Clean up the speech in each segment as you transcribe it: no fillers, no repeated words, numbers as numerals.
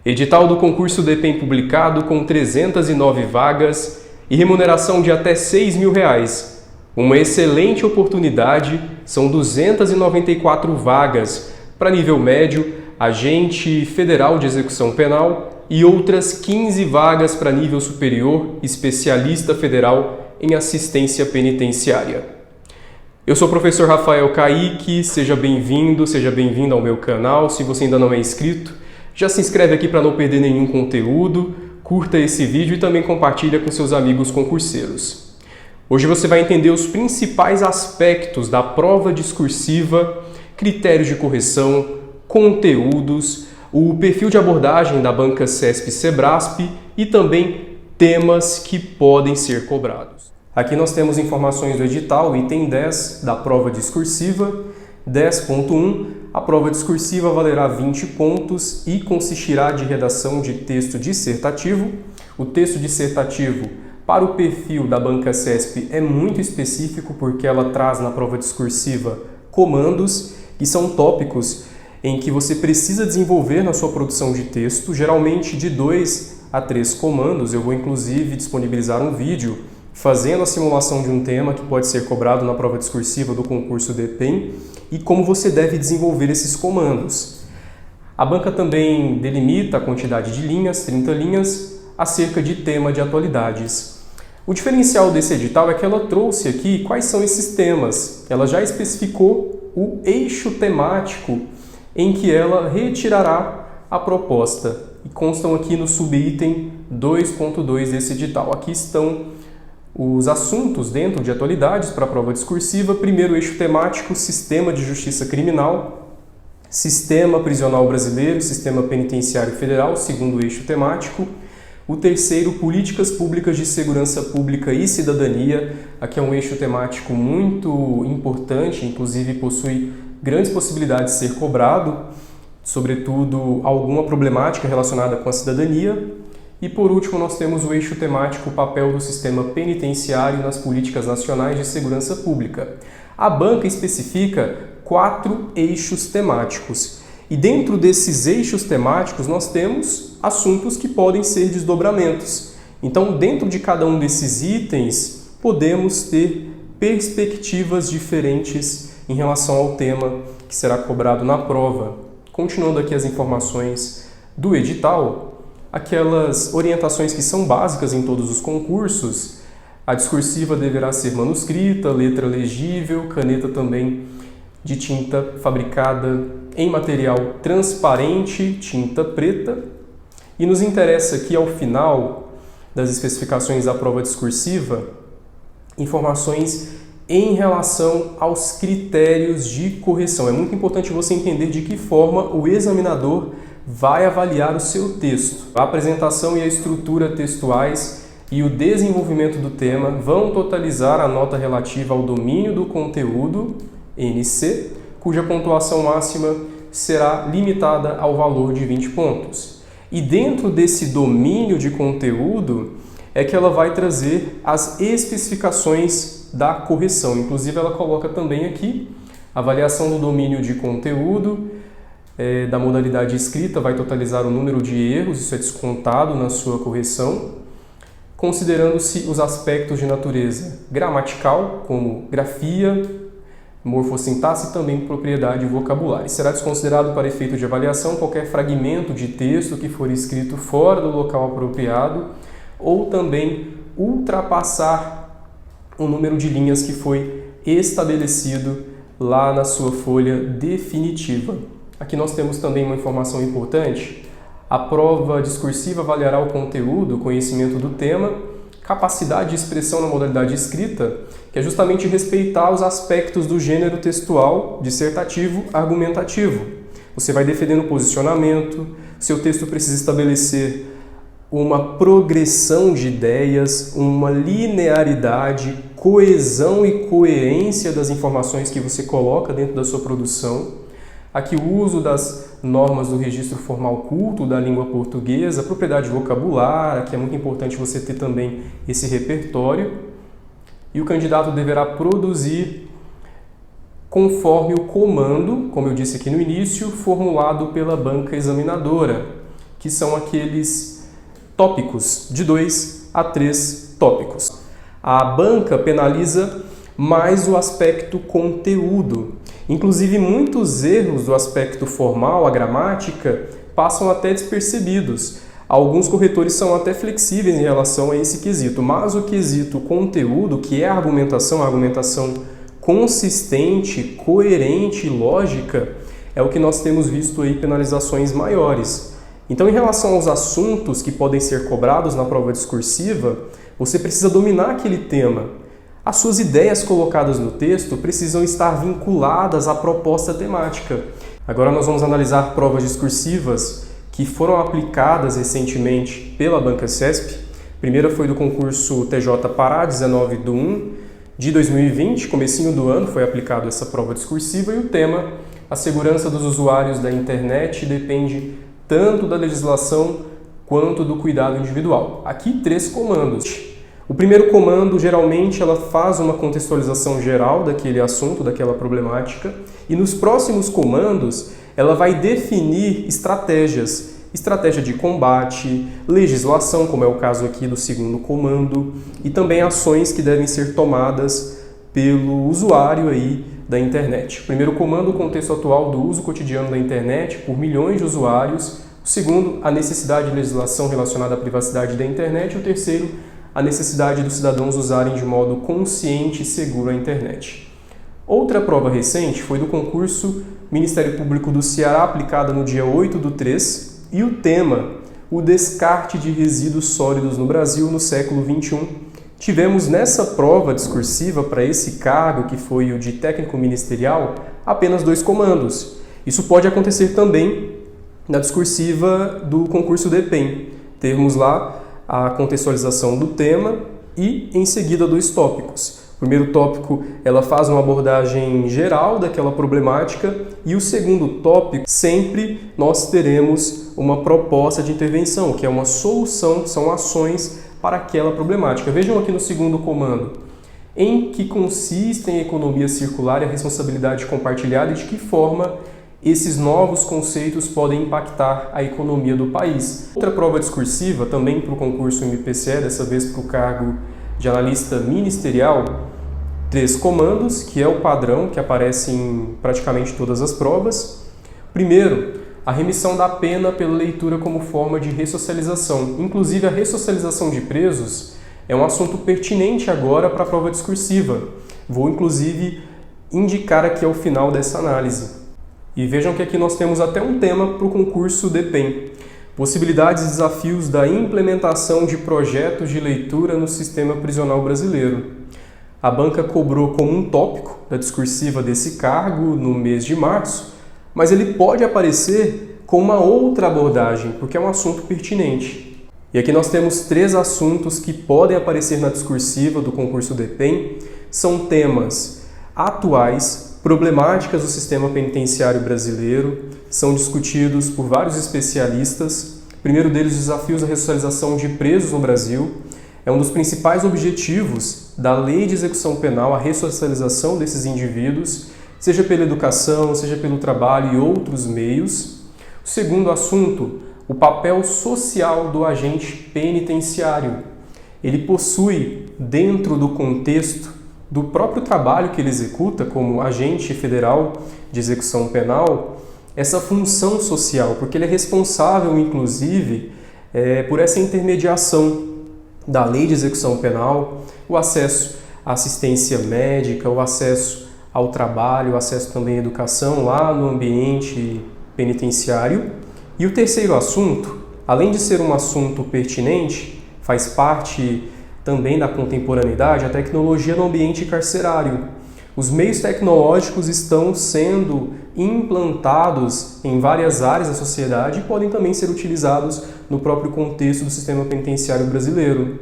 Edital do concurso DEPEN publicado com 309 vagas e remuneração de até R$ 6.000. Uma excelente oportunidade, são 294 vagas para nível médio, agente federal de execução penal e outras 15 vagas para nível superior, especialista federal em assistência penitenciária. Eu sou o professor Rafael Kaique, seja bem-vindo ao meu canal. Se você ainda não é inscrito, já se inscreve aqui para não perder nenhum conteúdo, curta esse vídeo e também compartilha com seus amigos concurseiros. Hoje você vai entender os principais aspectos da prova discursiva, critérios de correção, conteúdos, o perfil de abordagem da banca CESP-Sebrasp e também temas que podem ser cobrados. Aqui nós temos informações do edital, item 10 da prova discursiva, 10.1. A prova discursiva valerá 20 pontos e consistirá de redação de texto dissertativo. O texto dissertativo para o perfil da banca CESP é muito específico porque ela traz na prova discursiva comandos que são tópicos em que você precisa desenvolver na sua produção de texto, geralmente de 2 a 3 comandos. Eu vou inclusive disponibilizar um vídeo fazendo a simulação de um tema que pode ser cobrado na prova discursiva do concurso DEPEN e como você deve desenvolver esses comandos. A banca também delimita a quantidade de linhas, 30 linhas, acerca de tema de atualidades. O diferencial desse edital é que ela trouxe aqui quais são esses temas. Ela já especificou o eixo temático em que ela retirará a proposta e constam aqui no subitem 2.2 desse edital. Aqui estão os assuntos dentro de atualidades para a prova discursiva. Primeiro eixo temático, sistema de justiça criminal, sistema prisional brasileiro, sistema penitenciário federal, segundo eixo temático. O terceiro, políticas públicas de segurança pública e cidadania. Aqui é um eixo temático muito importante, inclusive possui grandes possibilidades de ser cobrado, sobretudo alguma problemática relacionada com a cidadania. E por último, nós temos o eixo temático, o papel do sistema penitenciário nas políticas nacionais de segurança pública. A banca especifica 4 eixos temáticos. E dentro desses eixos temáticos, nós temos assuntos que podem ser desdobramentos. Então, dentro de cada um desses itens, podemos ter perspectivas diferentes em relação ao tema que será cobrado na prova. Continuando aqui as informações do edital, aquelas orientações que são básicas em todos os concursos. A discursiva deverá ser manuscrita, letra legível, caneta também de tinta fabricada em material transparente, tinta preta. E nos interessa aqui, ao final das especificações da prova discursiva, informações em relação aos critérios de correção. É muito importante você entender de que forma o examinador vai avaliar o seu texto. A apresentação e a estrutura textuais e o desenvolvimento do tema vão totalizar a nota relativa ao domínio do conteúdo, NC, cuja pontuação máxima será limitada ao valor de 20 pontos. E dentro desse domínio de conteúdo é que ela vai trazer as especificações da correção. Inclusive ela coloca também aqui a avaliação do domínio de conteúdo, da modalidade escrita vai totalizar o número de erros, isso é descontado na sua correção, considerando-se os aspectos de natureza gramatical, como grafia, morfossintaxe e também propriedade vocabular. Será desconsiderado para efeito de avaliação qualquer fragmento de texto que for escrito fora do local apropriado ou também ultrapassar o número de linhas que foi estabelecido lá na sua folha definitiva. Aqui nós temos também uma informação importante. A prova discursiva avaliará o conteúdo, o conhecimento do tema, capacidade de expressão na modalidade escrita, que é justamente respeitar os aspectos do gênero textual, dissertativo, argumentativo. Você vai defendendo posicionamento, seu texto precisa estabelecer uma progressão de ideias, uma linearidade, coesão e coerência das informações que você coloca dentro da sua produção. Aqui o uso das normas do registro formal culto da língua portuguesa, propriedade vocabular, aqui é muito importante você ter também esse repertório. E o candidato deverá produzir conforme o comando, como eu disse aqui no início, formulado pela banca examinadora, que são aqueles tópicos, de 2 a 3 tópicos. A banca penaliza mais o aspecto conteúdo. Inclusive, muitos erros do aspecto formal, a gramática, passam até despercebidos. Alguns corretores são até flexíveis em relação a esse quesito, mas o quesito conteúdo, que é a argumentação consistente, coerente e lógica, é o que nós temos visto aí penalizações maiores. Então, em relação aos assuntos que podem ser cobrados na prova discursiva, você precisa dominar aquele tema. As suas ideias colocadas no texto precisam estar vinculadas à proposta temática. Agora nós vamos analisar provas discursivas que foram aplicadas recentemente pela Banca CESP. A primeira foi do concurso TJ Pará, 19/1 de 2020, comecinho do ano foi aplicada essa prova discursiva e o tema, a segurança dos usuários da internet depende tanto da legislação quanto do cuidado individual. Aqui 3 comandos. O primeiro comando, geralmente, ela faz uma contextualização geral daquele assunto, daquela problemática, e nos próximos comandos, ela vai definir estratégias, estratégia de combate, legislação, como é o caso aqui do segundo comando, e também ações que devem ser tomadas pelo usuário aí da internet. O primeiro comando, o contexto atual do uso cotidiano da internet por milhões de usuários. O segundo, a necessidade de legislação relacionada à privacidade da internet. E o terceiro, a necessidade dos cidadãos usarem de modo consciente e seguro a internet. Outra prova recente foi do concurso Ministério Público do Ceará, aplicada no dia 8/3, e o tema, o descarte de resíduos sólidos no Brasil no século XXI. Tivemos nessa prova discursiva para esse cargo, que foi o de técnico ministerial, apenas 2 comandos. Isso pode acontecer também na discursiva do concurso DEPEN. Termos lá a contextualização do tema e, em seguida, 2 tópicos. O primeiro tópico, ela faz uma abordagem geral daquela problemática e o segundo tópico, sempre nós teremos uma proposta de intervenção, que é uma solução, são ações para aquela problemática. Vejam aqui no segundo comando, em que consistem a economia circular e a responsabilidade compartilhada e de que forma esses novos conceitos podem impactar a economia do país. Outra prova discursiva, também para o concurso MPCE, dessa vez para o cargo de analista ministerial, 3 comandos, que é o padrão que aparece em praticamente todas as provas. Primeiro, a remissão da pena pela leitura como forma de ressocialização. Inclusive, a ressocialização de presos é um assunto pertinente agora para a prova discursiva. Vou, inclusive, indicar aqui ao final dessa análise. E vejam que aqui nós temos até um tema para o concurso DEPEN. Possibilidades e desafios da implementação de projetos de leitura no sistema prisional brasileiro. A banca cobrou como um tópico da discursiva desse cargo no mês de março, mas ele pode aparecer com uma outra abordagem, porque é um assunto pertinente. E aqui nós temos 3 assuntos que podem aparecer na discursiva do concurso DEPEN. São temas atuais, problemáticas do sistema penitenciário brasileiro, são discutidos por vários especialistas. O primeiro deles, desafios da ressocialização de presos no Brasil. É um dos principais objetivos da Lei de Execução Penal, a ressocialização desses indivíduos, seja pela educação, seja pelo trabalho e outros meios. O segundo assunto, o papel social do agente penitenciário. Ele possui, dentro do contexto do próprio trabalho que ele executa como agente federal de execução penal, essa função social, porque ele é responsável, inclusive, por essa intermediação da lei de execução penal, o acesso à assistência médica, o acesso ao trabalho, o acesso também à educação lá no ambiente penitenciário. E o terceiro assunto, além de ser um assunto pertinente, faz parte também da contemporaneidade, a tecnologia no ambiente carcerário. Os meios tecnológicos estão sendo implantados em várias áreas da sociedade e podem também ser utilizados no próprio contexto do sistema penitenciário brasileiro.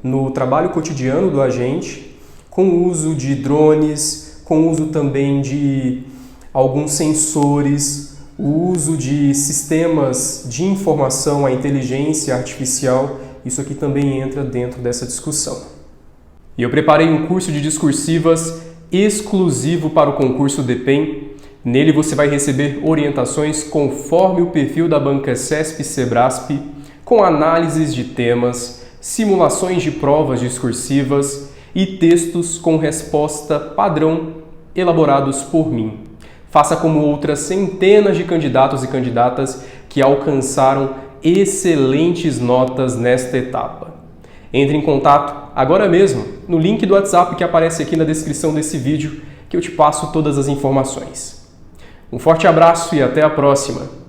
No trabalho cotidiano do agente, com o uso de drones, com o uso também de alguns sensores, o uso de sistemas de informação, a inteligência artificial, isso aqui também entra dentro dessa discussão. E eu preparei um curso de discursivas exclusivo para o concurso DEPEN. Nele você vai receber orientações conforme o perfil da banca CESP-Sebrasp, com análises de temas, simulações de provas discursivas e textos com resposta padrão elaborados por mim. Faça como outras centenas de candidatos e candidatas que alcançaram excelentes notas nesta etapa. Entre em contato agora mesmo no link do WhatsApp que aparece aqui na descrição desse vídeo, que eu te passo todas as informações. Um forte abraço e até a próxima!